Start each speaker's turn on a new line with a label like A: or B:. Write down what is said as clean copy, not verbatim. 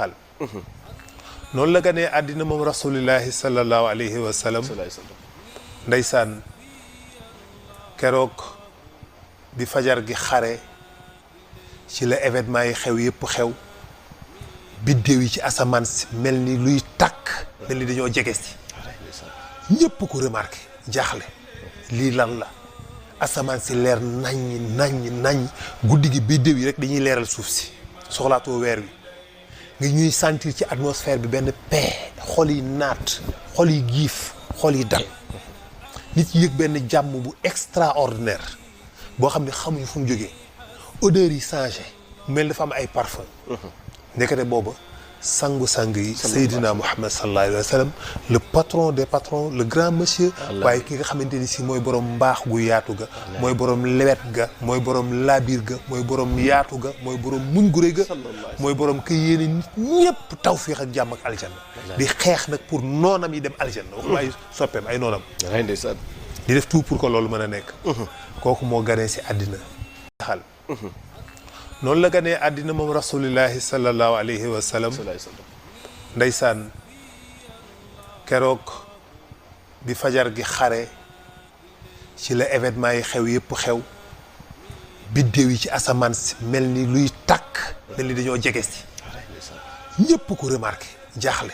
A: xal noonu la ganee àddina moom rasulillahi sallallahu alayhi wa sallam ndeysaan keroog bi fajar gi xare ci la événement yi xew yëpp xew biddéew yi ci asamaan si mel ni luy tàkk mel ni dañoo jege si ñëpp ko remarqué jaaxle lii lan la asamaan si leer naññ guddi gi biddéew yi rek dañuy leeral suuf si soxlaatoo weer wi nga ñuy sentir ci atmosphère bi benn paix xol yi naat xol yi giif xol yi dal nit yi yëg benn jàmm bu extraordinaire boo xam ne xamuñu fu mu jógee odeur yi changé mel dafa am ay parfum ndekete booba sangu-sang yi Seydina Muhammad sallallahu alayhi wa sallam le patron des patrons le grand monsieur waaye ki nga xamante ni si mooy borom mbaax gu yaatu ga mooy borom lewet ga mooy borom laabir ga mooy borom yaatu ga mooy borom muñ gu rëy ga mooy borom kay yéene nit ñëpp tawfiix ak jàmm ak aljanna di xeex nag pour noonam yi dem aljanna waxuma ay soppeem ay noonam di def tout pour que loolu mën a nekk kooku moo ganee si àddina xal noonu la ganee àddina moom rasulillahi sallallahu alayhi wa sallam ndeysaan keroog bi fajar gi xare ci la événement yi xew yëpp xew biddéew yi ci asamaan si mel ni luy tàkk mel ni dañoo jege si ñëpp ko remarqué jaaxle